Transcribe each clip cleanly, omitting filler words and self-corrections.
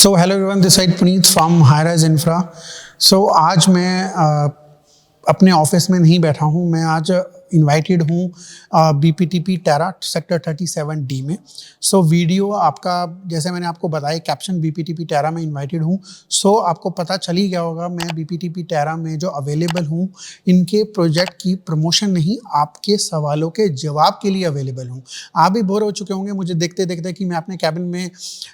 So hello everyone, this side Puneet from highrise infra. So आज मैं अपने ऑफिस में नहीं बैठा हूँ, मैं आज इनवाइटेड हूँ BPTP टेरा सेक्टर 37D में। सो वीडियो आपका, जैसे मैंने आपको बताया कैप्शन, BPTP टेरा में इनवाइटेड हूँ। सो आपको पता चल ही गया होगा मैं BPTP टेरा में जो अवेलेबल हूँ, इनके प्रोजेक्ट की प्रमोशन नहीं, आपके सवालों के जवाब के लिए अवेलेबल हूँ। आप भी बोर हो चुके होंगे मुझे देखते देखते कि मैं अपने कैबिन में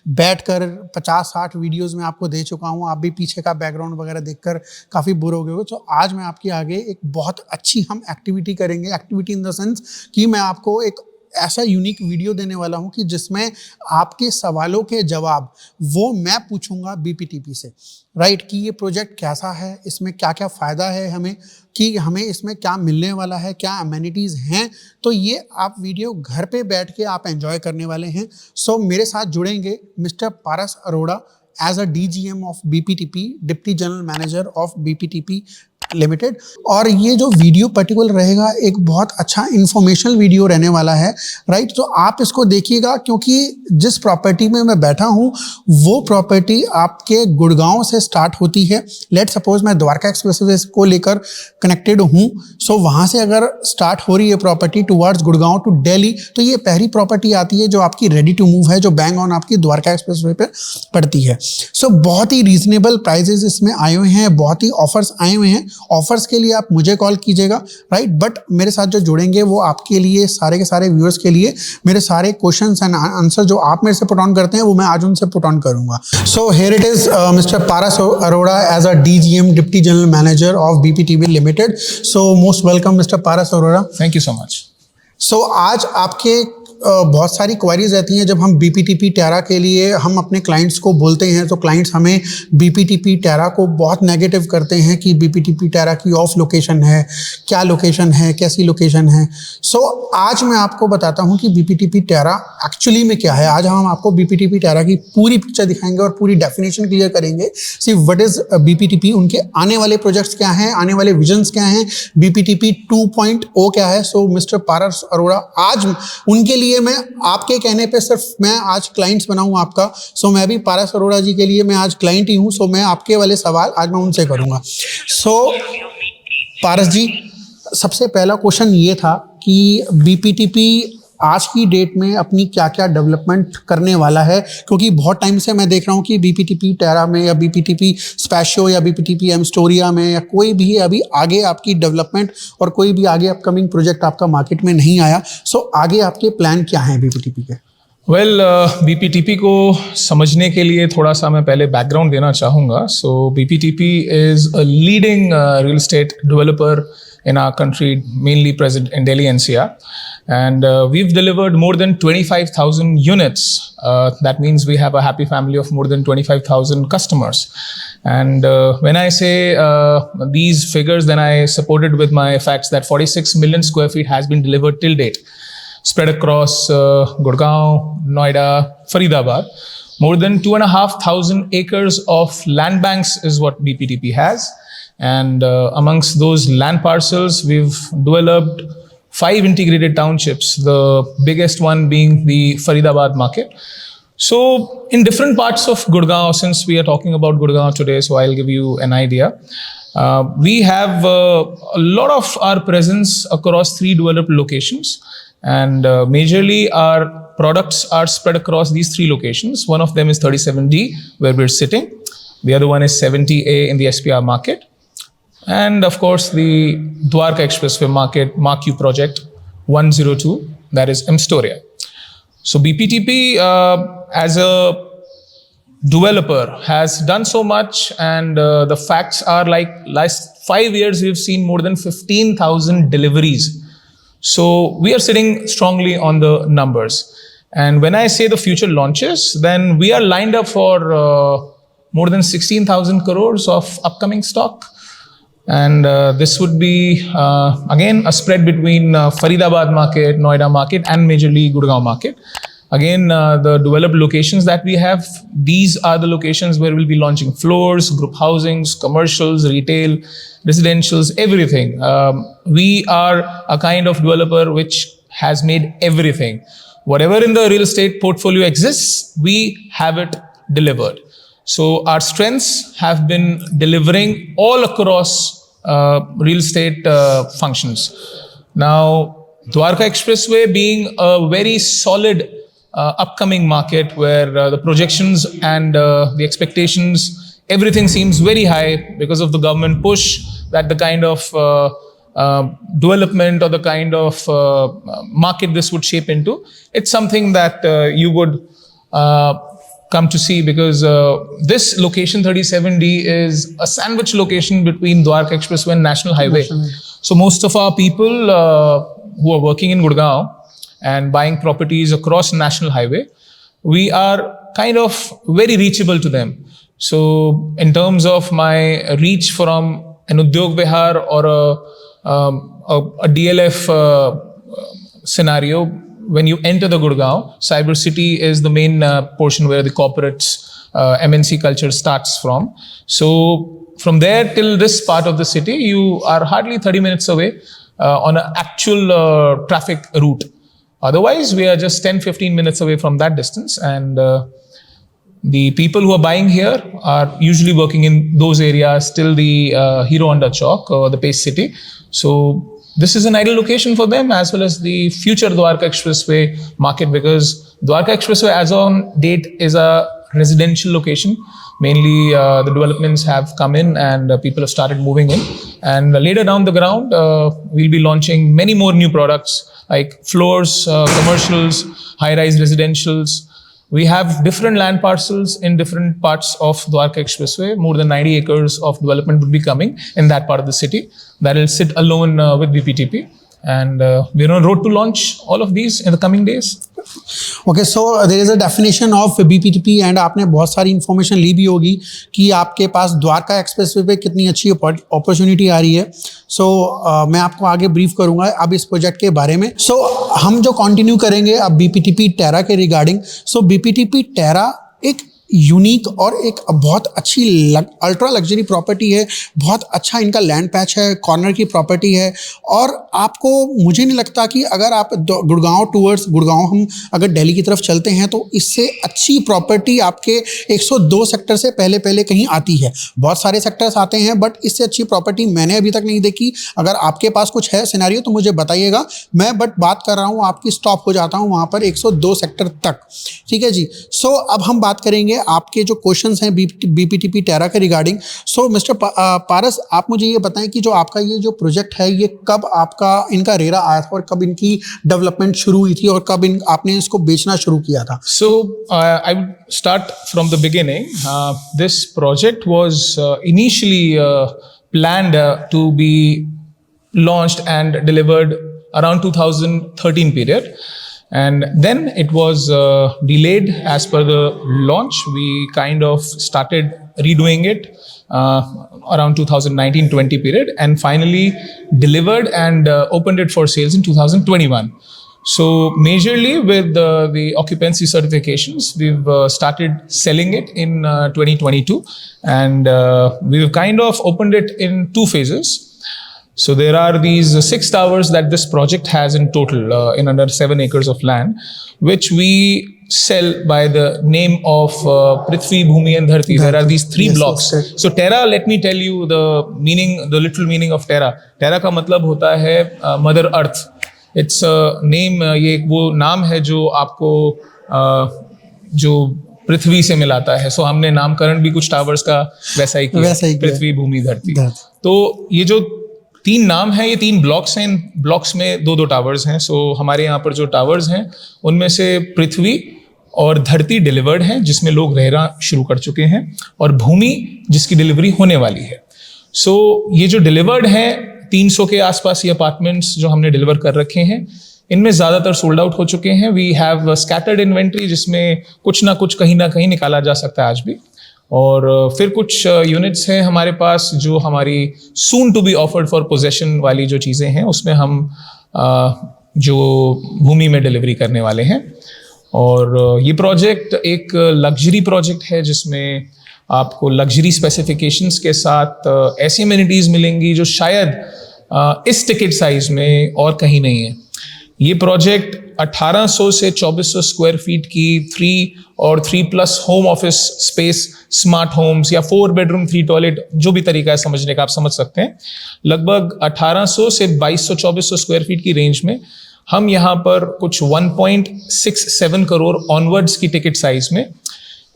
बैठकर 50-60 वीडियोज़ में आपको दे चुका हूँ। आप भी पीछे का बैकग्राउंड वगैरह देखकर काफ़ी बोर हो गए हो। तो आज मैं आपके आगे एक बहुत अच्छी हम एक्टिविटी करेंगे। एक्टिविटी इन द सेंस कि मैं आपको एक ऐसा यूनिक वीडियो देने वाला हूं कि जिसमें आपके सवालों के जवाब वो मैं पूछूंगा BPTP से, राइट, कि ये प्रोजेक्ट कैसा है, इसमें क्या क्या फ़ायदा है हमें, कि हमें इसमें क्या मिलने वाला है, क्या अमेनिटीज़ हैं। तो ये आप वीडियो घर पे बैठ के आप एंजॉय करने वाले हैं। सो मेरे साथ जुड़ेंगे mister Paras Arora as a DGM of BPTP, deputy general manager of BPTP limited. और ये जो वीडियो पर्टिकुलर रहेगा एक बहुत अच्छा इंफॉर्मेशनल वीडियो रहने वाला है, राइट। तो आप इसको देखिएगा, क्योंकि जिस प्रॉपर्टी में मैं बैठा हूँ वो प्रॉपर्टी आपके गुड़गांव से स्टार्ट होती है। लेट सपोज मैं द्वारका एक्सप्रेसवे को लेकर कनेक्टेड हूँ। सो वहाँ से अगर स्टार्ट हो रही है property towards Gurgaon to Delhi, तो ये पहली प्रॉपर्टी आती है जो आपकी रेडी टू मूव है, जो बैंग ऑन आपकी द्वारका एक्सप्रेसवे पे पड़ती है। सो बहुत ही रीजनेबल प्राइजेस इसमें आए हुए हैं, बहुत ही ऑफर्स आए हुए हैं। ऑफर्स के लिए आप मुझे कॉल कीजिएगा, राइट। बट मेरे साथ जो जुड़ेंगे वो आपके लिए, सारे के सारे व्यूअर्स के लिए, मेरे सारे क्वेश्चंस एंड आंसर जो आप मेरे से पुट ऑन करते हैं वो मैं आज उनसे पुट ऑन करूंगा। So here it is mister Paras Arora as a DGM, deputy general manager of BPTP limited. So most welcome mister Paras Arora. Thank you so much. So आज आपके बहुत सारी क्वेरीज रहती हैं। जब हम BPTP टेरा के लिए हम अपने क्लाइंट्स को बोलते हैं तो क्लाइंट्स हमें BPTP टेरा को बहुत नेगेटिव करते हैं कि BPTP टेरा की ऑफ लोकेशन है, क्या लोकेशन है, कैसी लोकेशन है। सो आज मैं आपको बताता हूं कि BPTP टेरा एक्चुअली में क्या है। आज हम आपको BPTP टेरा की पूरी पिक्चर दिखाएंगे और पूरी डेफिनेशन क्लियर करेंगे। सी व्हाट इज BPTP, उनके आने वाले प्रोजेक्ट्स क्या हैं, आने वाले विजन्स क्या हैं, BPTP 2.0 क्या है। सो मिस्टर पारस अरोड़ा, आज उनके लिए मैं आपके कहने पे सिर्फ मैं आज क्लाइंट्स बनाऊं आपका। सो मैं भी पारस अरोड़ा जी के लिए मैं आज क्लाइंट ही हूं। सो मैं आपके वाले सवाल आज मैं उनसे करूंगा। सो पारस जी, सबसे पहला क्वेश्चन ये था कि BPTP आज की डेट में अपनी क्या क्या डेवलपमेंट करने वाला है, क्योंकि बहुत टाइम से मैं देख रहा हूँ कि BPTP टेरा में या BPTP स्पैशियो या BPTP एमस्टोरिया में या कोई भी अभी आगे आपकी डेवलपमेंट और कोई भी आगे अपकमिंग प्रोजेक्ट आपका मार्केट में नहीं आया। सो आगे आपके प्लान क्या हैं BPTP के? वेल, BPTP को समझने के लिए थोड़ा सा मैं पहले बैकग्राउंड देना चाहूँगा। सो BPTP is a leading real estate developer in our country, mainly present in Delhi NCR, and we've delivered more than 25,000 units. That means we have a happy family of more than 25,000 customers. And when I say these figures, then I support it with my facts that 46 million square feet has been delivered till date, spread across Gurgaon, Noida, Faridabad. More than 2,500 acres of land banks is what BPTP has. And amongst those land parcels, we've developed 5 integrated townships, the biggest one being the Faridabad market. So in different parts of Gurgaon, since we are talking about Gurgaon today, so I'll give you an idea. We have a lot of our presence across 3 developed locations, and majorly our products are spread across these 3 locations. One of them is 37D, where we're sitting. The other one is 70A in the SPR market. And of course, the Dwarka Expressway market, Mark U project 102, that is Emstoria. So BPTP as a developer has done so much, and the facts are like last 5 years we've seen more than 15,000 deliveries. So we are sitting strongly on the numbers. And when I say the future launches, then we are lined up for more than 16,000 crores of upcoming stock. And this would be again a spread between Faridabad market, Noida market, and majorly Gurgaon market. Again, the developed locations that we have, these are the locations where we'll be launching floors, group housings, commercials, retail, residentials, everything. We are a kind of developer which has made everything. Whatever in the real estate portfolio exists, we have it delivered. So our strengths have been delivering all across real estate functions. Now, Dwarka Expressway being a very solid upcoming market where the projections and the expectations, everything seems very high because of the government push that the kind of development or the kind of market this would shape into. It's something that you would come to see because this location 37D is a sandwich location between Dwarka Expressway and National Highway. So most of our people who are working in Gurgaon and buying properties across National Highway, we are kind of very reachable to them. So in terms of my reach from an Udyog Vihar or a DLF scenario, when you enter the Gurgaon, Cyber City is the main portion where the corporates, MNC culture starts from. So from there till this part of the city, you are hardly 30 minutes away on an actual traffic route. Otherwise, we are just 10-15 minutes away from that distance. And the people who are buying here are usually working in those areas till the Hero Honda Chowk or the Pace City. So this is an ideal location for them as well as the future Dwarka Expressway market, because Dwarka Expressway as on date is a residential location. Mainly the developments have come in and people have started moving in. And later down the ground, we'll be launching many more new products like floors, commercials, high-rise residentials. We have different land parcels in different parts of Dwarka Expressway. More than 90 acres of development would be coming in that part of the city that will sit alone with BPTP. And we're on road to launch all of these in the coming days. Okay, so there is a definition of BPTP and आपने बहुत सारी information ली भी होगी कि आपके पास Dwarka expressway पे कितनी अच्छी अपॉर्चुनिटी आ रही है. सो मैं आपको आगे ब्रीफ करूंगा अब इस प्रोजेक्ट के बारे में. सो हम जो कंटिन्यू करेंगे अब BPTP टेरा के रिगार्डिंग. सो BPTP टेरा एक यूनिक और एक बहुत अच्छी अल्ट्रा लग्जरी प्रॉपर्टी है. बहुत अच्छा इनका लैंड पैच है, कॉर्नर की प्रॉपर्टी है. और आपको मुझे नहीं लगता कि अगर आप गुड़गांव टूवर्ड्स गुड़गांव हम अगर दिल्ली की तरफ चलते हैं तो इससे अच्छी प्रॉपर्टी आपके 102 सेक्टर से पहले कहीं आती है. बहुत सारे सेक्टर्स आते हैं बट इससे अच्छी प्रॉपर्टी मैंने अभी तक नहीं देखी. अगर आपके पास कुछ है सिनेरियो तो मुझे बताइएगा. मैं बट बात कर रहा हूँ आपकी स्टॉप हो जाता हूँ वहाँ पर 102 सेक्टर तक. ठीक है जी. सो अब हम बात करेंगे आपके जो क्वेश्चंस हैं BPTP टेरा के रिगार्डिंग. सो मिस्टर पारस, आप मुझे ये बताएं कि जो आपका ये जो प्रोजेक्ट है ये कब आपका इनका रेरा आया था और कब इनकी डेवलपमेंट शुरू हुई थी और कब आपने इसको बेचना शुरू किया था? So I would start from the beginning. This project was initially planned to be launched and delivered around 2013 period. And then it was delayed as per the launch. We kind of started redoing it around 2019-20 period and finally delivered and opened it for sales in 2021. So majorly with the occupancy certifications, we've started selling it in 2022 and we've kind of opened it in 2 phases. So there are these 6 towers that this project has in total in under 7 acres of land, which we sell by the name of Prithvi, Bhumi and Dharti. There are these 3 blocks. So Terra, let me tell you the meaning, the literal meaning of Terra. Terra का मतलब होता है Mother Earth. It's a name, ये वो नाम है जो आपको जो पृथ्वी से मिलाता है. सो हमने नामकरण भी कुछ टावर्स का वैसा ही किया, पृथ्वी, भूमि, धरती. तो ये जो 3 नाम हैं, ये 3 ब्लॉक्स हैं. इन ब्लॉक्स में 2-2 टावर्स हैं. सो हमारे यहाँ पर जो टावर्स हैं उनमें से पृथ्वी और धरती डिलीवर्ड हैं जिसमें लोग रहना शुरू कर चुके हैं और भूमि जिसकी डिलीवरी होने वाली है. सो ये जो डिलीवर्ड हैं 300 के आसपास ये अपार्टमेंट्स जो हमने डिलीवर कर रखे हैं, इनमें ज़्यादातर सोल्ड आउट हो चुके हैं. वी हैव स्कैटर्ड इन्वेंट्री जिसमें कुछ ना कुछ कहीं ना कहीं निकाला जा सकता है आज भी. और फिर कुछ यूनिट्स हैं हमारे पास जो हमारी soon to be offered for possession वाली जो चीज़ें हैं उसमें हम जो भूमि में डिलीवरी करने वाले हैं. और ये प्रोजेक्ट एक लग्जरी प्रोजेक्ट है जिसमें आपको लग्जरी स्पेसिफिकेशंस के साथ ऐसी एमिनिटीज़ मिलेंगी जो शायद इस टिकट साइज में और कहीं नहीं है. ये प्रोजेक्ट 1800 से 2400 स्क्वायर फीट की 3 और 3+ home office space, smart homes या 4 बेडरूम 3 टॉयलेट, जो भी तरीका है समझने का आप समझ सकते हैं, लगभग 1800 से 2200-2400 स्क्वायर फीट की रेंज में हम यहाँ पर कुछ 1.67 करोड़ ऑनवर्ड्स की टिकट साइज में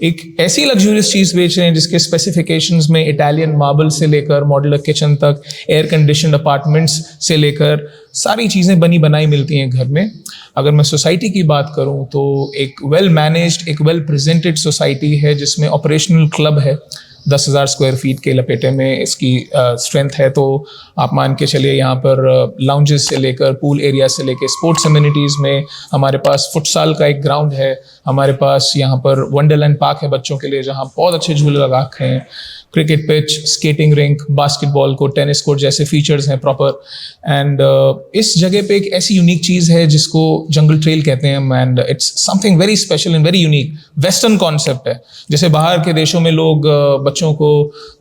एक ऐसी लग्जूरियस चीज बेच रहे हैं जिसके स्पेसिफिकेशंस में इटालियन मार्बल से लेकर मॉड्यूलर किचन तक, एयर कंडीशनड अपार्टमेंट्स से लेकर सारी चीज़ें बनी बनाई मिलती हैं घर में। अगर मैं सोसाइटी की बात करूं तो एक वेल मैनेज्ड, एक वेल प्रेजेंटेड सोसाइटी है जिसमें ऑपरेशनल क्लब है। 10,000 स्क्वायर फीट के लपेटे में इसकी स्ट्रेंथ है। तो आप मान के चलिए यहाँ पर लाउंजेस से लेकर पूल एरिया से लेकर स्पोर्ट्स एमिनिटीज़ में हमारे पास फुटसाल का एक ग्राउंड है, हमारे पास यहाँ पर वंडरलैंड पार्क है बच्चों के लिए जहाँ बहुत अच्छे झूले लगा रखे हैं, cricket pitch, skating rink, basketball court, tennis court जैसे फीचर्स हैं प्रॉपर। एंड इस जगह पे एक ऐसी यूनिक चीज़ है जिसको जंगल ट्रेल कहते हैं and it's something very special and very unique. Western concept है, जैसे बाहर के देशों में लोग बच्चों को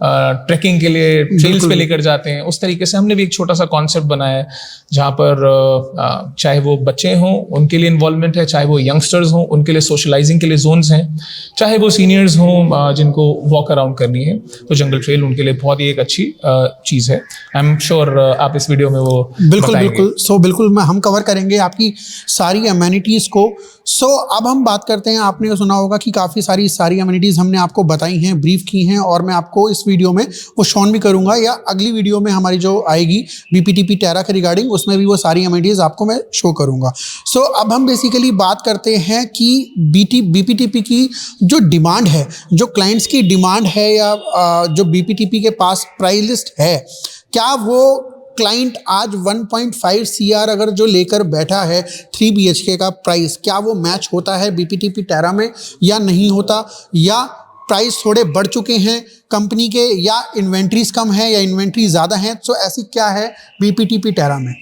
ट्रैकिंग के लिए ट्रेल्स पे लेकर जाते हैं, उस तरीके से हमने भी एक छोटा सा कॉन्सेप्ट बनाया है जहाँ पर चाहे वो बच्चे हों उनके लिए इन्वॉल्वमेंट है, चाहे वो यंगस्टर्स हों उनके लिए सोशलाइजिंग के लिए जोन्स हैं, चाहे वो सीनियर्स हों जिनको वॉक अराउंड करनी है, तो जंगल ट्रेल उनके लिए बहुत ही एक अच्छी चीज़ है। आई एम श्योर आप इस वीडियो में वो बिल्कुल बिल्कुल हम कवर करेंगे आपकी सारी अमेनिटीज़ को। अब हम बात करते हैं, आपने सुना होगा कि काफ़ी सारी अमेनिटीज़ हमने आपको बताई हैं, ब्रीफ की हैं, और मैं आपको इस वीडियो में वो शॉन भी करूंगा या अगली वीडियो में हमारी जो आएगी बीपीटीपी टेरा के रिगार्डिंग, उसमें भी वो सारी अमेनिटीज़ आपको मैं शो करूंगा। अब हम बेसिकली बात करते हैं कि बीपीटीपी की जो डिमांड है, जो क्लाइंट्स की डिमांड है या जो बीपीटीपी के पास प्राइस लिस्ट है, क्या वो क्लाइंट आज 1.5 CR अगर जो लेकर बैठा है 3 BHK का प्राइस, क्या वो मैच होता है बीपीटीपी टेरा में या नहीं होता, या प्राइस थोड़े बढ़ चुके हैं कंपनी के, या इन्वेंट्रीज कम है या इन्वेंट्री ज़्यादा है? ऐसी क्या है बीपीटीपी टेरा में?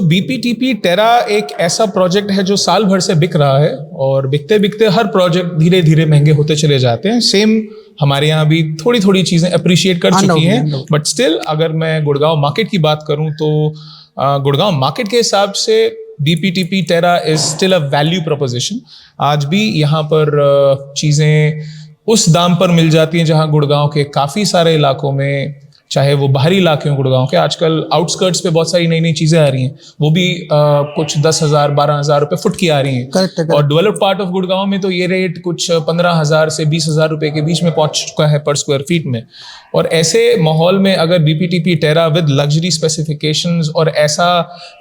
बीपीटीपी टेरा एक ऐसा प्रोजेक्ट है जो साल भर से बिक रहा है और बिकते बिकते हर प्रोजेक्ट धीरे धीरे महंगे होते चले जाते हैं। सेम हमारे यहाँ भी थोड़ी थोड़ी चीज़ें अप्रिशिएट कर चुकी हैं, बट स्टिल अगर मैं गुड़गांव मार्केट की बात करूँ तो गुड़गांव मार्केट के हिसाब से BPTP Terra is still a value proposition. आज भी यहाँ पर चीज़ें उस दाम पर मिल जाती हैं जहाँ गुड़गांव के काफ़ी सारे इलाकों में, चाहे वो बाहरी इलाके हों गुड़गांव के, आजकल आउटस्कर्ट्स पे बहुत सारी नई नई चीज़ें आ रही हैं, वो भी कुछ 10,000 12,000 रुपये फुट की आ रही हैं। correct. और डेवलप्ड पार्ट ऑफ गुड़गांव में तो ये रेट कुछ 15,000 से 20,000 रुपये के बीच में पहुंच चुका है पर स्क्वायर फीट में। और ऐसे माहौल में अगर BPTP Terra with luxury specifications और ऐसा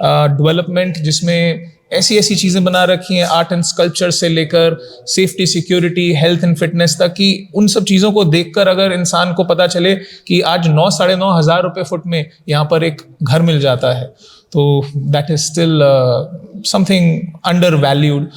डेवलपमेंट जिसमें ऐसी ऐसी चीज़ें बना रखी हैं, आर्ट एंड स्कल्पचर से लेकर safety, security, health and fitness तक, कि उन सब चीज़ों को देखकर अगर इंसान को पता चले कि आज 9-9.5 हज़ार रुपये फुट में यहाँ पर एक घर मिल जाता है, तो that is still something under valued.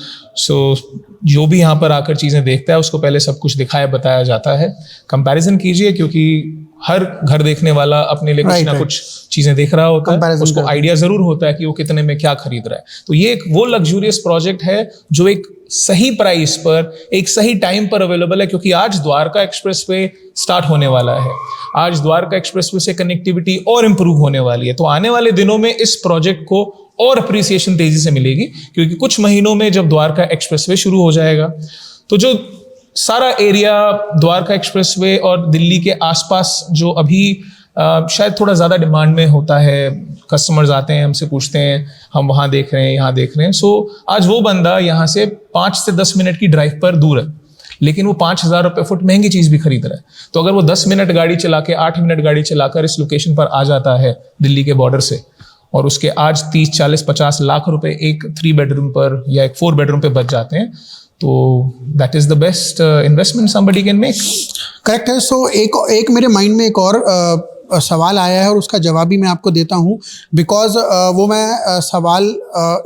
जो भी यहाँ पर आकर चीज़ें देखता है उसको पहले सब कुछ दिखाया बताया जाता है। कंपैरिजन कीजिए, क्योंकि हर घर देखने वाला अपने लिए कुछ ना कुछ चीज़ें देख रहा होता है, उसको आइडिया ज़रूर होता है कि वो कितने में क्या खरीद रहा है। तो ये एक वो लग्जूरियस प्रोजेक्ट है जो एक सही प्राइस पर एक सही टाइम पर अवेलेबल है, क्योंकि आज द्वारका एक्सप्रेसवे स्टार्ट होने वाला है, आज द्वारका एक्सप्रेसवे से कनेक्टिविटी और इम्प्रूव होने वाली है। तो आने वाले दिनों में इस प्रोजेक्ट को और अप्रिसिएशन तेजी से मिलेगी, क्योंकि कुछ महीनों में जब द्वारका एक्सप्रेसवे शुरू हो जाएगा तो जो सारा एरिया द्वारका एक्सप्रेसवे और दिल्ली के आसपास जो अभी शायद थोड़ा ज़्यादा डिमांड में होता है, कस्टमर्स आते हैं हमसे पूछते हैं हम वहाँ देख रहे हैं यहाँ देख रहे हैं, आज वो बंदा यहाँ से 5 से 10 मिनट की ड्राइव पर दूर है, लेकिन वो 5,000 रुपये फुट महंगी चीज़ भी खरीद रहा है। तो अगर वो 10 मिनट गाड़ी चला के 8 मिनट गाड़ी चलाकर इस लोकेशन पर आ जाता है दिल्ली के बॉर्डर से, और उसके आज 30, 40, 50 लाख रुपए एक 3 बेडरूम पर या एक 4 बेडरूम पे बच जाते हैं, तो that is the best investment somebody can make. Correct है। एक मेरे माइंड में एक और सवाल आया है और उसका जवाब भी मैं आपको देता हूँ, बिकॉज वो मैं सवाल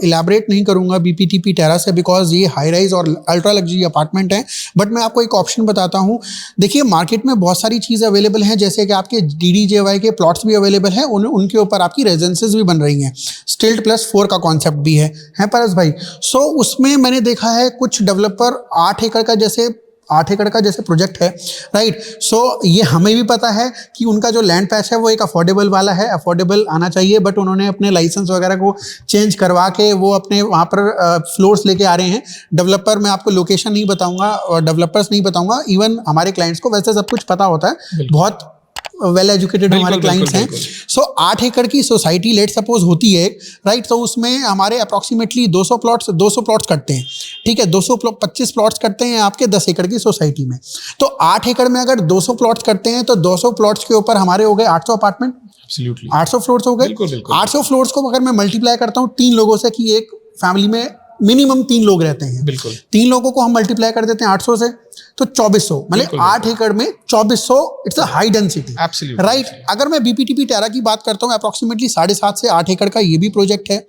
इलेबरेट नहीं करूँगा बीपीटीपी टेरा से, बिकॉज ये हाई राइज और अल्ट्रा लग्जरी अपार्टमेंट हैं, बट मैं आपको एक ऑप्शन बताता हूँ। देखिए, मार्केट में बहुत सारी चीज़ें अवेलेबल हैं, जैसे कि आपके DDJY के प्लॉट्स भी अवेलेबल हैं, उनके ऊपर आपकी रेजिडेंसेज भी बन रही हैं, स्टिल्ट +4 का कॉन्सेप्ट भी है परस भाई। उसमें मैंने देखा है कुछ डेवलपर 8 एकड़ का जैसे 8 एकड़ का जैसे प्रोजेक्ट है, राइट। सो ये हमें भी पता है कि उनका जो लैंड पैच है वो एक अफोर्डेबल वाला है, अफोर्डेबल आना चाहिए, बट उन्होंने अपने लाइसेंस वगैरह को चेंज करवा के वो अपने वहाँ पर फ्लोर्स लेके आ रहे हैं। डेवलपर, मैं आपको लोकेशन नहीं बताऊंगा और डेवलपर्स नहीं बताऊंगा, इवन हमारे क्लाइंट्स को वैसे सब कुछ पता होता है, बहुत वेल एजुकेटेड हमारे क्लाइंट्स हैं। सो 8 एकड़ की सोसाइटी लेट सपोज होती है, राइट, तो उसमें हमारे अप्रॉक्सीमेटली 200 प्लॉट्स कटते हैं, ठीक है, 25 प्लॉट्स कटते हैं आपके 10 एकड़ की सोसाइटी में। तो 8 एकड़ में अगर 200 प्लॉट्स कटते हैं तो 200 प्लॉट्स के ऊपर हमारे हो गए 800 अपार्टमेंट, 800 फ्लोर्स हो गए। 800 फ्लोर्स को अगर मैं मल्टीप्लाई करता हूँ 3 लोगों से, कि एक फैमिली में मिनिमम 3 लोग रहते हैं, बिल्कुल 3 लोगों को हम मल्टीप्लाई कर देते हैं 800 से, तो 2400, मतलब 8 एकड़ में 2400, it's a high density, right. अगर मैं बीपीटीपी टेरा की बात करता हूँ, अप्रॉक्सीमेटली 7.5 से 8 एकड़ का ये भी प्रोजेक्ट है।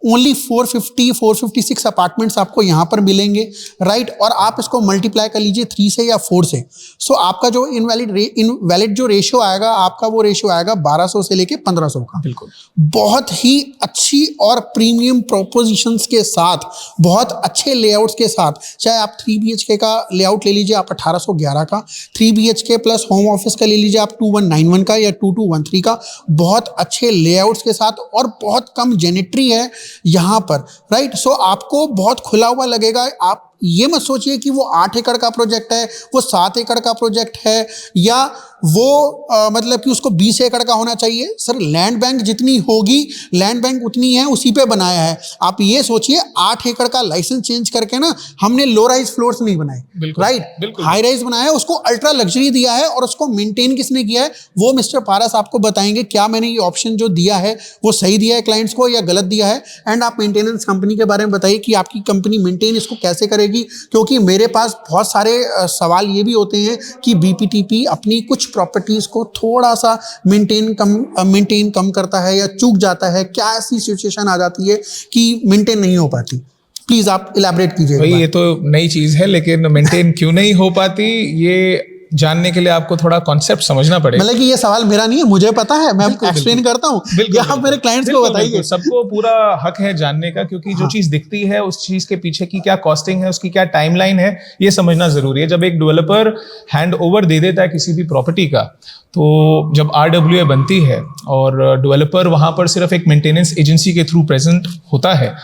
ओनली 456 अपार्टमेंट्स आपको यहाँ पर मिलेंगे, राइट। और आप इसको मल्टीप्लाई कर लीजिए 3 से या 4 से, सो आपका जो इनवैलिड जो रेशियो आएगा, आपका वो रेशियो आएगा 1200 से लेके 1500 का। बिल्कुल, बहुत ही अच्छी और प्रीमियम प्रोपोजिशंस के साथ, बहुत अच्छे लेआउट्स के साथ, चाहे आप 3 BHK का लेआउट ले लीजिए आप 1811 का, 3 BHK प्लस होम ऑफिस का ले लीजिए आप 2191 का या 2213 का, बहुत अच्छे लेआउट्स के साथ, और बहुत कम जेनेट्री है यहां पर, राइट। सो आपको बहुत खुला हुआ लगेगा। आप ये मत सोचिए कि वो 8 एकड़ का प्रोजेक्ट है, वो 7 एकड़ का प्रोजेक्ट है, या वो मतलब कि उसको 20 एकड़ का होना चाहिए। सर, लैंड बैंक जितनी होगी, लैंड बैंक उतनी है, उसी पे बनाया है। आप ये सोचिए 8 एकड़ का लाइसेंस चेंज करके ना हमने लो राइज फ्लोर्स नहीं बनाए, राइट, हाई राइज बनाया है, उसको अल्ट्रा लग्जरी दिया है, और उसको मेंटेन किसने किया है वो मिस्टर पारस आपको बताएंगे। क्या मैंने ये ऑप्शन जो दिया है वो सही दिया है क्लाइंट्स को या गलत दिया है। एंड आप मेंटेनेंस कंपनी के बारे में बताइए कि आपकी कंपनी मेंटेन इसको कैसे करेगी, क्योंकि मेरे पास बहुत सारे सवाल ये भी होते हैं कि बीपीटीपी अपनी कुछ प्रॉपर्टीज को थोड़ा सा मेंटेन कम करता है या चूक जाता है। क्या ऐसी सिचुएशन आ जाती है कि मेंटेन नहीं हो पाती? प्लीज आप इलैबोरेट कीजिए। भाई, ये तो नई चीज है, लेकिन मेंटेन क्यों नहीं हो पाती ये जानने के लिए आपको थोड़ा कॉन्सेप्ट समझना पड़ेगा। मतलब कि ये सवाल मेरा नहीं है, मुझे पता है, मैं एक्सप्लेन करता हूँ, या आप मेरे क्लाइंट्स को बताइए। सबको पूरा हक है जानने का, क्योंकि जो चीज दिखती है उस चीज के पीछे की क्या कॉस्टिंग है, उसकी क्या टाइमलाइन है, ये समझना जरूरी है। जब एक डेवलपर हैंड ओवर दे देता है किसी भी प्रॉपर्टी का, तो जब RWA बनती है और डेवलपर वहां पर सिर्फ एक मेंटेनेंस एजेंसी के थ्रू प्रेजेंट होता है,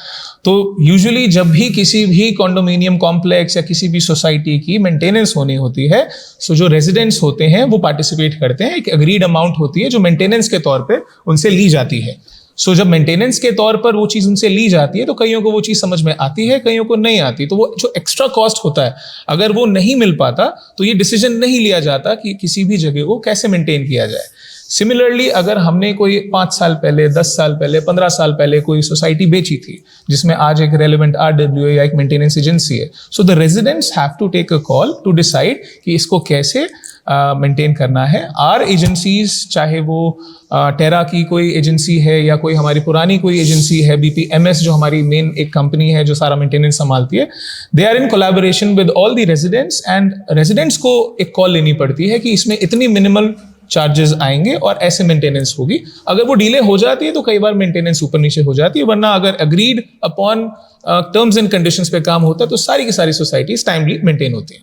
तो यूजुअली जब भी किसी भी कॉन्डोमिनियम कॉम्प्लेक्स या किसी भी सोसाइटी की मेंटेनेंस होनी होती है, सो जो रेजिडेंट्स होते हैं वो पार्टिसिपेट करते हैं। एक अग्रीड अमाउंट होती है जो मेंटेनेंस के तौर पे उनसे ली जाती है। सो जब मेंटेनेंस के तौर पर वो चीज़ उनसे ली जाती है तो कईयों को वो चीज़ समझ में आती है, कईयों को नहीं आती। तो वो जो एक्स्ट्रा कॉस्ट होता है, अगर वो नहीं मिल पाता तो ये डिसीजन नहीं लिया जाता कि किसी भी जगह को कैसे मेंटेन किया जाए। सिमिलरली, अगर हमने कोई 5 साल पहले, 10 साल पहले, 15 साल पहले कोई सोसाइटी बेची थी जिसमें आज एक रेलेवेंट RWA या एक मेंटेनेंस एजेंसी है, so the residents have to take a call to decide कि इसको कैसे मेंटेन करना है। आर एजेंसीज, चाहे वो टेरा की कोई एजेंसी है या कोई हमारी पुरानी कोई एजेंसी है, BPMS जो हमारी मेन एक कंपनी है जो सारा मेंटेनेंस संभालती है, they are in collaboration with all the residents, and residents को एक कॉल लेनी पड़ती है कि इसमें इतनी मिनिमल चार्जेस आएंगे और ऐसे मेंटेनेंस होगी। अगर वो डिले हो जाती है तो कई बार मेंटेनेंस ऊपर नीचे हो जाती है, वरना अगर agreed upon terms and conditions पे काम होता है तो सारी की सारी सोसाइटीज टाइमली मेंटेन होती हैं।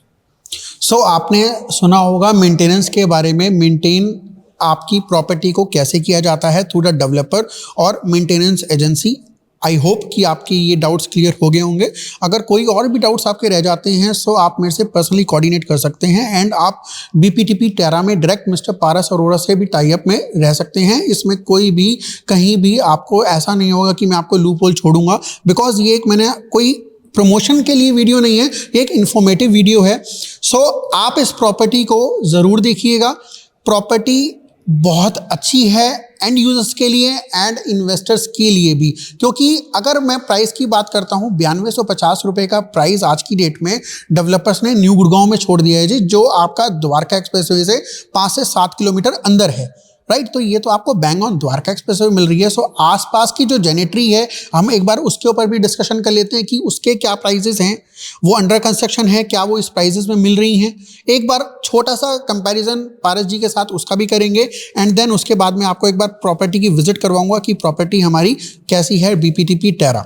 सो आपने सुना होगा मेंटेनेंस के बारे में, मेंटेन आपकी प्रॉपर्टी को कैसे किया जाता है थ्रू द डेवलपर और मेंटेनेंस एजेंसी। आई होप कि आपकी ये डाउट्स क्लियर हो गए होंगे। अगर कोई और भी डाउट्स आपके रह जाते हैं सो आप मेरे से पर्सनली कोऑर्डिनेट कर सकते हैं, एंड आप बीपीटीपी टेरा में डायरेक्ट मिस्टर पारस अरोड़ा से भी टाई अप में रह सकते हैं। इसमें कोई भी कहीं भी आपको ऐसा नहीं होगा कि मैं आपको लूप होल छोड़ूंगा, बिकॉज ये एक मैंने कोई प्रमोशन के लिए वीडियो नहीं है, एक इन्फॉर्मेटिव वीडियो है। सो आप इस प्रॉपर्टी को ज़रूर देखिएगा। प्रॉपर्टी बहुत अच्छी है एंड यूजर्स के लिए एंड इन्वेस्टर्स के लिए भी, क्योंकि अगर मैं प्राइस की बात करता हूँ 9250 रुपये का प्राइस आज की डेट में डेवलपर्स ने न्यू गुड़गांव में छोड़ दिया है जी, जो आपका द्वारका एक्सप्रेसवे से 5 से 7 किलोमीटर अंदर है, राइट। तो ये तो आपको बैंग ऑन द्वारका एक्सप्रेसवे मिल रही है। सो आसपास की जो जेनेट्री है, हम एक बार उसके ऊपर भी डिस्कशन कर लेते हैं कि उसके क्या प्राइजेस हैं, वो अंडर कंस्ट्रक्शन है, क्या वो इस प्राइजेस में मिल रही हैं। एक बार छोटा सा कंपैरिजन पारस जी के साथ उसका भी करेंगे, एंड देन उसके बाद में आपको एक बार प्रॉपर्टी की विजिट करवाऊंगा कि प्रॉपर्टी हमारी कैसी है बीपीटीपी टेरा,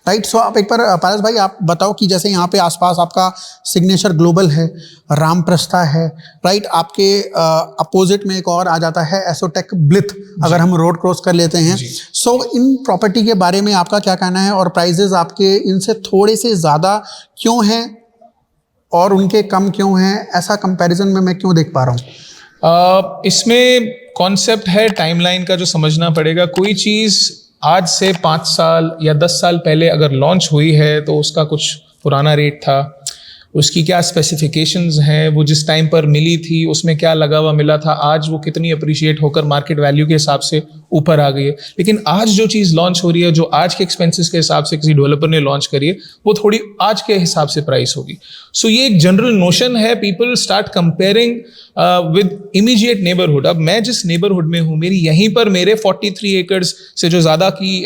राइट। सो आप एक बार पारस भाई आप बताओ कि जैसे यहाँ पे आसपास आपका सिग्नेचर ग्लोबल है, रामप्रस्था है, राइट, आपके अपोजिट में एक और आ जाता है एसोटेक ब्लिथ, अगर हम रोड क्रॉस कर लेते हैं। सो इन प्रॉपर्टी के बारे में आपका क्या कहना है, और प्राइजेस आपके इनसे थोड़े से ज़्यादा क्यों हैं और उनके कम क्यों हैं, ऐसा कंपैरिजन में मैं क्यों देख पा रहा हूँ? इसमें कॉन्सेप्ट है टाइमलाइन का जो समझना पड़ेगा। कोई चीज़ आज से 5 साल या 10 साल पहले अगर लॉन्च हुई है तो उसका कुछ पुराना रेट था, उसकी क्या स्पेसिफिकेशंस हैं, वो जिस टाइम पर मिली थी उसमें क्या लगा हुआ मिला था, आज वो कितनी अप्रिशिएट होकर मार्केट वैल्यू के हिसाब से ऊपर आ गई है। लेकिन आज जो चीज़ लॉन्च हो रही है, जो आज के एक्सपेंसेस के हिसाब से किसी डेवलपर ने लॉन्च करी है, वो थोड़ी आज के हिसाब से प्राइस होगी। सो ये एक जनरल नोशन है, people start comparing with immediate neighbourhood. अब मैं जिस नेबरहुड में हूँ, मेरी यहीं पर मेरे 43 एकर्स से जो ज़्यादा की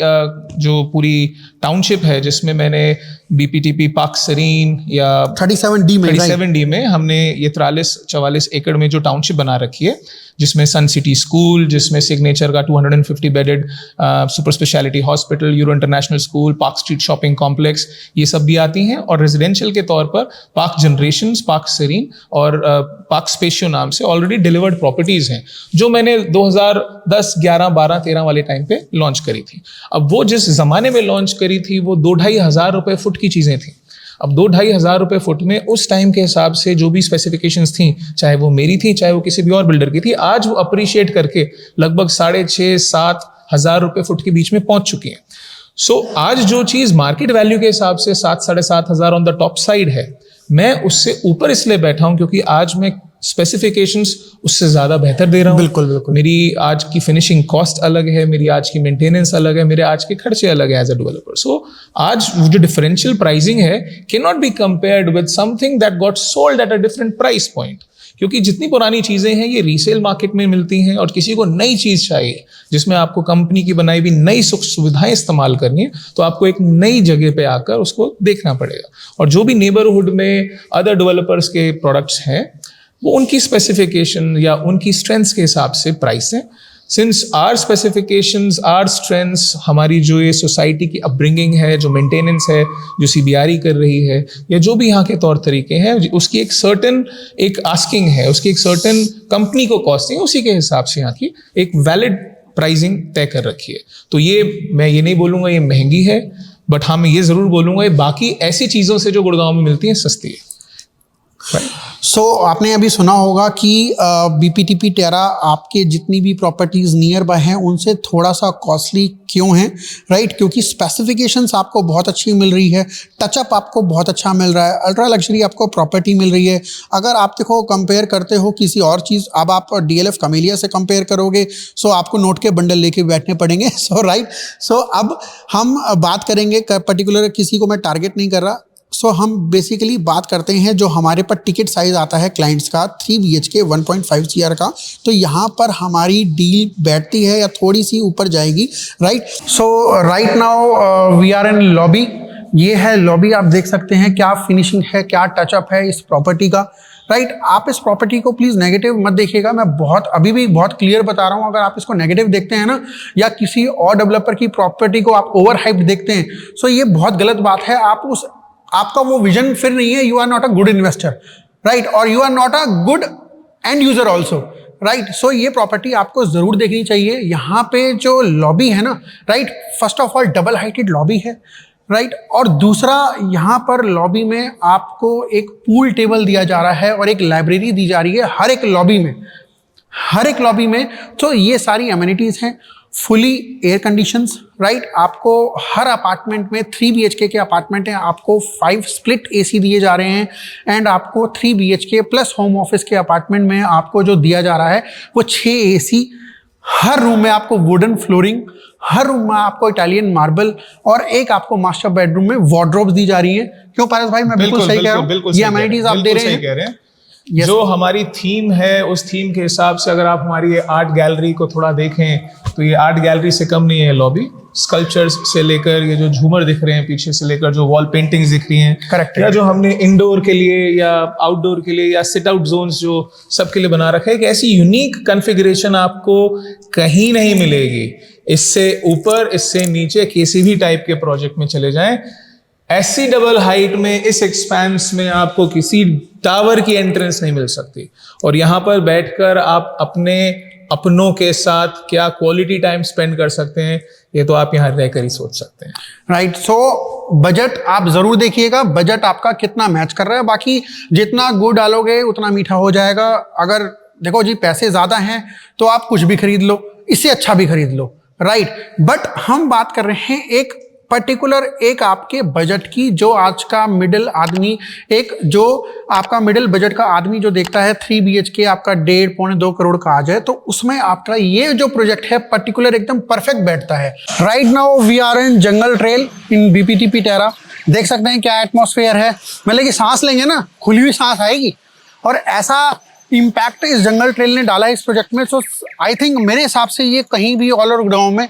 जो पूरी टाउनशिप है, जिसमें मैंने बीपीटीपी पार्क सरीन या 37D में हमने ये 43-44 एकड़ में जो टाउनशिप बना रखी है, जिसमें सन सिटी स्कूल, जिसमें सिग्नेचर का 250 bedded super speciality hospital, euro international school, park street shopping complex, ये सब भी आती हैं। और रेजिडेंशियल के तौर पर पार्क जनरेशंस, पार्क सरीन और पार्क स्पेशियो नाम से ऑलरेडी डिलीवर्ड प्रॉपर्टीज़ हैं, जो मैंने 2010, 11, 12, 13 वाले टाइम पे लॉन्च करी थी। अब वो जिस ज़माने में लॉन्च करी थी, वो 2-2.5 हज़ार रुपये फुट की चीज़ें थी। अब 2-2.5 हज़ार रुपये फुट में उस टाइम के हिसाब से जो भी स्पेसिफिकेशंस थी, चाहे वो मेरी थी, चाहे वो किसी भी और बिल्डर की थी, आज वो अप्रिशिएट करके लगभग 6,500-7 हज़ार रुपये फुट के बीच में पहुंच चुकी हैं। सो आज जो चीज़ मार्केट वैल्यू के हिसाब से 7-7.5 हज़ार ऑन द टॉप साइड है, मैं उससे ऊपर इसलिए बैठा हूं क्योंकि आज मैं स्पेसिफिकेशंस उससे ज़्यादा बेहतर दे रहा हूँ। बिल्कुल बिल्कुल। मेरी आज की फिनिशिंग कॉस्ट अलग है, मेरी आज की मेंटेनेंस अलग है, मेरे आज के खर्चे अलग है एज अ डेवलपर। सो आज जो डिफरेंशियल प्राइसिंग है can not be compared with something that got sold at a different price point. क्योंकि जितनी पुरानी चीज़ें हैं ये रीसेल मार्केट में मिलती हैं, और किसी को नई चीज़ चाहिए जिसमें आपको कंपनी की बनाई हुई नई सुख सुविधाएं इस्तेमाल करनी है, तो आपको एक नई जगह पे आकर उसको देखना पड़ेगा। और जो भी नेबरहुड में अदर डेवलपर्स के प्रोडक्ट्स हैं, वो उनकी स्पेसिफिकेशन या उनकी स्ट्रेंथ्स के हिसाब से प्राइस है। Since our specifications, our strengths, हमारी जो ये सोसाइटी की अपब्रिंगिंग है, जो मेंटेनेंस है, जो CBRE कर रही है, या जो भी यहाँ के तौर तरीके हैं, उसकी एक सर्टन एक आस्किंग है, उसकी एक सर्टन कंपनी को कॉस्टिंग है, उसी के हिसाब से यहाँ की एक वैलिड प्राइसिंग तय कर रखी है। तो ये मैं ये नहीं बोलूँगा ये महंगी है, बट हाँ मैं ये ज़रूर बोलूँगा ये बाकी ऐसी चीज़ों से जो गुड़गांव में मिलती हैं सस्ती है। सो आपने अभी सुना होगा कि BPTP टेरा आपके जितनी भी प्रॉपर्टीज़ नियर बाय हैं उनसे थोड़ा सा कॉस्टली क्यों हैं, राइट? क्योंकि स्पेसिफिकेशंस आपको बहुत अच्छी मिल रही है, टचअप आपको बहुत अच्छा मिल रहा है, अल्ट्रा लग्जरी आपको प्रॉपर्टी मिल रही है। अगर आप देखो कंपेयर करते हो किसी और चीज़, अब आप DLF कमेलिया से कंपेयर करोगे सो आपको नोट के बंडल लेके बैठने पड़ेंगे। सो राइट, सो अब हम बात करेंगे, पर्टिकुलर किसी को मैं टारगेट नहीं कर रहा, सो हम बेसिकली बात करते हैं जो हमारे पर टिकट साइज़ आता है क्लाइंट्स का 3 BHK 1.5 CR का, तो यहाँ पर हमारी डील बैठती है या थोड़ी सी ऊपर जाएगी, right? So right now we are in lobby. ये है लॉबी, आप देख सकते हैं क्या फिनिशिंग है, क्या टचअप है इस प्रॉपर्टी का, राइट? आप इस प्रॉपर्टी को प्लीज़ नेगेटिव मत देखिएगा, मैं अभी भी बहुत क्लियर बता रहा हूँ। अगर आप इसको नेगेटिव देखते हैं ना, या किसी और डेवलपर की प्रॉपर्टी को आप ओवर हाइप देखते हैं, सो ये बहुत गलत बात है। आपका वो विजन फिर नहीं है, you are not a good investor, right? और you are not a good end user also, right? So ये प्रॉपर्टी आपको जरूर देखनी चाहिए। यहाँ पे जो लॉबी है ना, right, first of all double heighted lobby है, राइट? और दूसरा, यहाँ पर लॉबी में आपको एक पूल टेबल दिया जा रहा है और एक लाइब्रेरी दी जा रही है हर एक लॉबी में। तो ये सारी एमिनिटीज़ हैं, फुली एयर कंडीशंस, राइट? आपको हर अपार्टमेंट में 3 BHK के अपार्टमेंट हैं, आपको 5 स्प्लिट AC दिए जा रहे हैं, एंड आपको 3 BHK प्लस होम ऑफिस के अपार्टमेंट में आपको जो दिया जा रहा है वो 6 AC। हर रूम में आपको वुडन फ्लोरिंग, हर रूम में आपको इटालियन मार्बल, और एक आपको मास्टर बेडरूम में वार्डरोब्स दी जा रही है। क्यों पारस भाई, मैं बिल्कुल सही कह रहा हूँ? ये अमेनिटीज आप दे रहे हैं। Yes. जो हमारी थीम है उस थीम के हिसाब से अगर आप हमारी ये आर्ट गैलरी को थोड़ा देखें तो ये आर्ट गैलरी से कम नहीं है लॉबी। स्कल्पचर्स से लेकर ये जो झूमर दिख रहे हैं पीछे से लेकर जो वॉल पेंटिंग्स दिख रही हैं, करेक्ट, या जो हमने इंडोर के लिए या आउटडोर के लिए या सिट आउट जोन्स जो सबके लिए बना रखा है, एक ऐसी यूनिक कॉन्फ़िगरेशन आपको कहीं नहीं मिलेगी। इससे ऊपर, इससे नीचे किसी भी टाइप के प्रोजेक्ट में चले जाएं, ऐसी डबल हाइट में, इस एक्सपेंस में आपको किसी टावर की एंट्रेंस नहीं मिल सकती। और यहां पर बैठकर आप अपने अपनों के साथ क्या क्वालिटी टाइम स्पेंड कर सकते हैं, ये तो आप यहां रहकर ही सोच सकते हैं। राइट। सो बजट आप जरूर देखिएगा, बजट आपका कितना मैच कर रहा है। बाकी जितना गुड़ डालोगे उतना मीठा हो जाएगा। अगर देखो जी पैसे ज्यादा हैं तो आप कुछ भी खरीद लो, इससे अच्छा भी खरीद लो, राइट। बट हम बात कर रहे हैं एक पर्टिकुलर एक आपके बजट की, जो आज का मिडिल आदमी, एक जो आपका मिडिल बजट का आदमी जो देखता है 3 BHK आपका 1.5-2 करोड़ का आ जाए, तो उसमें आपका ये जो प्रोजेक्ट है पर्टिकुलर एकदम परफेक्ट बैठता है। Right now we are in jungle trail in BPTP Terra. देख सकते हैं क्या एटमॉस्फेयर है, मतलब कि सांस लेंगे ना खुली हुई सांस आएगी। और ऐसा इम्पैक्ट इस जंगल ट्रेल ने डाला है इस प्रोजेक्ट में। सो आई थिंक मेरे हिसाब से ये कहीं भी ऑल ओवर गुड़गांव में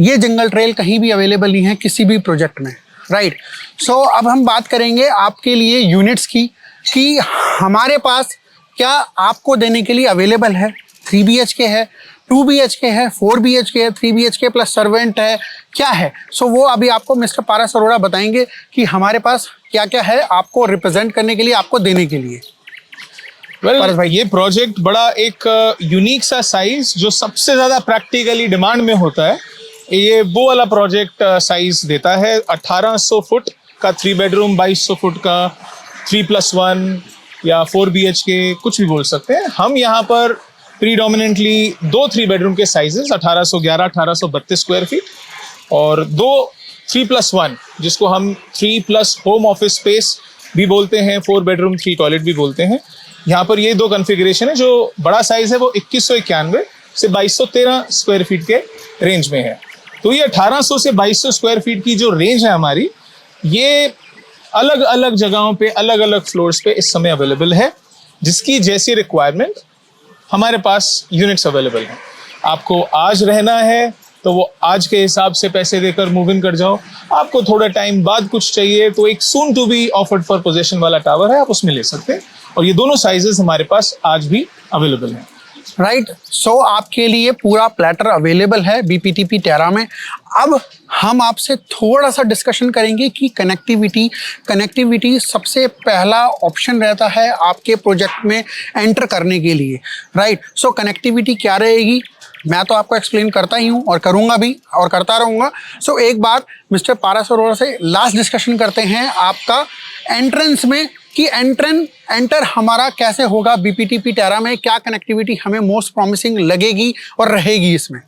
ये जंगल ट्रेल कहीं भी अवेलेबल नहीं है किसी भी प्रोजेक्ट में, राइट। सो अब हम बात करेंगे आपके लिए यूनिट्स की, कि हमारे पास क्या आपको देने के लिए अवेलेबल है। 3 BHK है, 2 BHK है, 4 BHK है, 3 BHK प्लस सर्वेंट है, क्या है। सो वो अभी आपको मिस्टर पारस अरोड़ा बताएंगे कि हमारे पास क्या क्या है आपको रिप्रेजेंट करने के लिए, आपको देने के लिए। वेल भाई, ये प्रोजेक्ट बड़ा एक यूनिक सा साइज जो सबसे ज्यादा प्रैक्टिकली डिमांड में होता है, ये वो वाला प्रोजेक्ट साइज देता है। 1800 फुट का 3 बेडरूम, 2200 फुट का 3+1 या 4 BHK, कुछ भी बोल सकते हैं। हम यहाँ पर प्रीडोमिनेंटली 2 3 बेडरूम के साइजेस 1811, 1832 स्क्वायर फीट, और 2 3+1 जिसको हम 3+ होम ऑफिस स्पेस भी बोलते हैं, 4 बेडरूम 3 टॉयलेट भी बोलते हैं। यहाँ पर ये 2 कॉन्फ़िगरेशन है। जो बड़ा साइज है वो 2191 से 2213 स्क्वायर फीट के रेंज में है। तो ये 1800 से 2200 स्क्वायर फीट की जो रेंज है हमारी, ये अलग अलग जगहों पे, अलग अलग फ्लोर्स पे इस समय अवेलेबल है, जिसकी जैसी रिक्वायरमेंट हमारे पास यूनिट्स अवेलेबल हैं। आपको आज रहना है तो वो आज के हिसाब से पैसे देकर मूव इन कर जाओ। आपको थोड़ा टाइम बाद कुछ चाहिए तो एक soon to be offered for possession वाला टावर है, आप उसमें ले सकते हैं। और ये दोनों साइजेस हमारे पास आज भी अवेलेबल हैं। राइट। सो आपके लिए पूरा प्लेटर अवेलेबल है BPTP टेरा में। अब हम आपसे थोड़ा सा डिस्कशन करेंगे कि कनेक्टिविटी सबसे पहला ऑप्शन रहता है आपके प्रोजेक्ट में एंटर करने के लिए, राइट। सो कनेक्टिविटी क्या रहेगी मैं तो आपको एक्सप्लेन करता ही हूँ और करूँगा भी और करता रहूँगा। सो एक बार मिस्टर पारस अरोड़ा से लास्ट डिस्कशन करते हैं आपका एंट्रेंस में, कि एंटर हमारा कैसे होगा BPTP टेरा में, क्या कनेक्टिविटी हमें मोस्ट प्रॉमिसिंग लगेगी और रहेगी इसमें,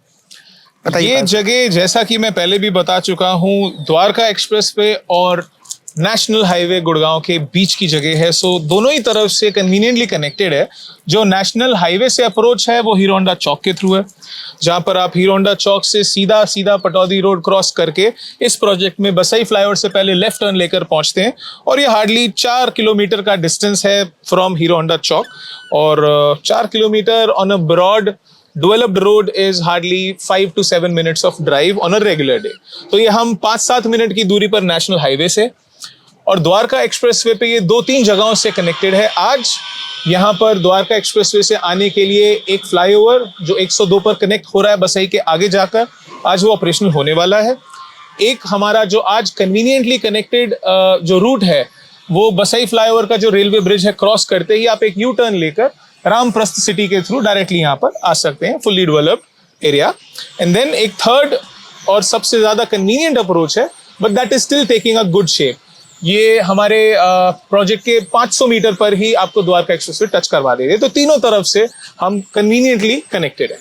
बताइए। ये जगह जैसा कि मैं पहले भी बता चुका हूँ, द्वारका एक्सप्रेस वे और नेशनल हाईवे गुड़गांव के बीच की जगह है। सो दोनों ही तरफ से कन्वीनियंटली कनेक्टेड है। जो नेशनल हाईवे से अप्रोच है वो हीरो होंडा चौक के थ्रू है, जहां पर आप हीरो होंडा चौक से सीधा सीधा पटौदी रोड क्रॉस करके इस प्रोजेक्ट में बसई फ्लाईओवर से पहले लेफ्ट टर्न लेकर पहुंचते हैं। और ये हार्डली 4 किलोमीटर का डिस्टेंस है फ्रॉम हीरो होंडा चौक। और 4 kilometre on a broad developed road is hardly 5 to 7 minutes of drive on a regular day. तो ये हम 5-7 मिनट की दूरी पर नेशनल हाईवे से और द्वारका एक्सप्रेसवे पे ये 2-3 जगहों से कनेक्टेड है। आज यहाँ पर द्वारका एक्सप्रेसवे से आने के लिए एक फ्लाईओवर जो 102 पर कनेक्ट हो रहा है बसई के आगे जाकर, आज वो ऑपरेशनल होने वाला है। एक हमारा जो आज कन्वीनियंटली कनेक्टेड जो रूट है वो बसई फ्लाईओवर का जो रेलवे ब्रिज है क्रॉस करते ही आप एक यू टर्न लेकर रामप्रस्थ सिटी के थ्रू डायरेक्टली यहाँ पर आ सकते हैं, fully developed area. And then एक थर्ड और सबसे ज्यादा कन्वीनियंट अप्रोच है, but that is still taking a good shape. ये हमारे प्रोजेक्ट के 500 मीटर पर ही आपको द्वारका एक्सप्रेसवे टच करवा देंगे। तो तीनों तरफ से हम कन्वीनियंटली कनेक्टेड हैं।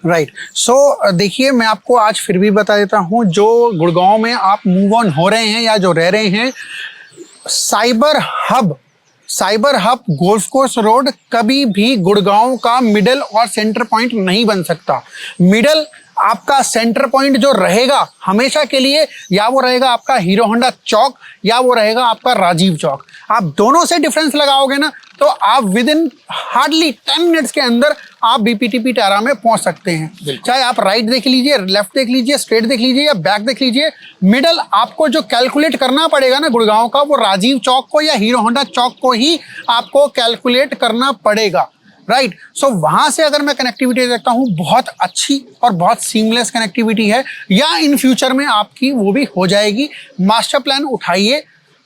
राइट। सो देखिए मैं आपको आज फिर भी बता देता हूँ, जो गुड़गांव में आप मूव ऑन हो रहे हैं या जो रह रहे हैं, cyber hub golf course road कभी भी गुड़गांव का मिडल और सेंटर पॉइंट नहीं बन सकता। मिडल आपका सेंटर पॉइंट जो रहेगा हमेशा के लिए, या वो रहेगा आपका हीरो होंडा चौक या वो रहेगा आपका राजीव चौक। आप दोनों से डिफरेंस लगाओगे ना तो आप विद इन हार्डली 10 मिनट्स के अंदर आप BPTP टेरा में पहुंच सकते हैं। चाहे आप राइट देख लीजिए, लेफ्ट देख लीजिए, स्ट्रेट देख लीजिए या बैक देख लीजिए, मिडल आपको जो कैलकुलेट करना पड़ेगा ना गुड़गांव का, वो राजीव चौक को या हीरो होंडा चौक को ही आपको कैलकुलेट करना पड़ेगा। राइट। सो वहां से अगर मैं कनेक्टिविटी देखता हूँ बहुत अच्छी और बहुत सीमलेस कनेक्टिविटी है, या इन फ्यूचर में आपकी वो भी हो जाएगी। मास्टर प्लान उठाइए,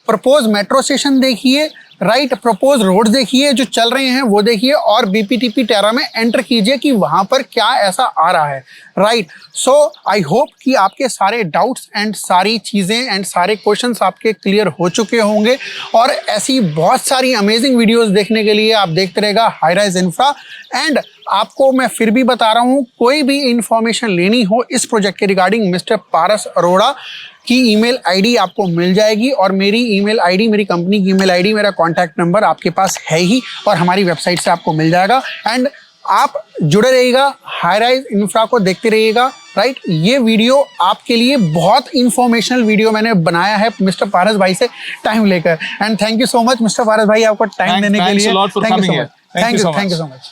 प्रपोज मेट्रो स्टेशन देखिए, राइट, प्रपोज रोड देखिए जो चल रहे हैं वो देखिए, और बीपीटीपी टेरा में एंटर कीजिए कि वहां पर क्या ऐसा आ रहा है, राइट। सो आई होप कि आपके सारे डाउट्स एंड सारी चीज़ें एंड सारे क्वेश्चंस आपके क्लियर हो चुके होंगे, और ऐसी बहुत सारी अमेजिंग वीडियोस देखने के लिए आप देखते रहेगा हाईराइज इंफ्रा। एंड आपको मैं फिर भी बता रहा हूँ, कोई भी इंफॉर्मेशन लेनी हो इस प्रोजेक्ट के रिगार्डिंग मिस्टर पारस अरोड़ा की ईमेल आईडी आपको मिल जाएगी, और मेरी ईमेल आईडी, मेरी कंपनी की ईमेल आईडी, मेरा कॉन्टैक्ट नंबर आपके पास है ही, और हमारी वेबसाइट से आपको मिल जाएगा। एंड आप जुड़े रहिएगा, हाईराइज इंफ्रा को देखते रहिएगा, राइट। ये वीडियो आपके लिए बहुत इंफॉर्मेशनल वीडियो मैंने बनाया है मिस्टर पारस भाई से टाइम लेकर। And thank you so much mister Paras भाई, आपको टाइम देने के लिए। Thanks a lot for coming here. Thank you so much.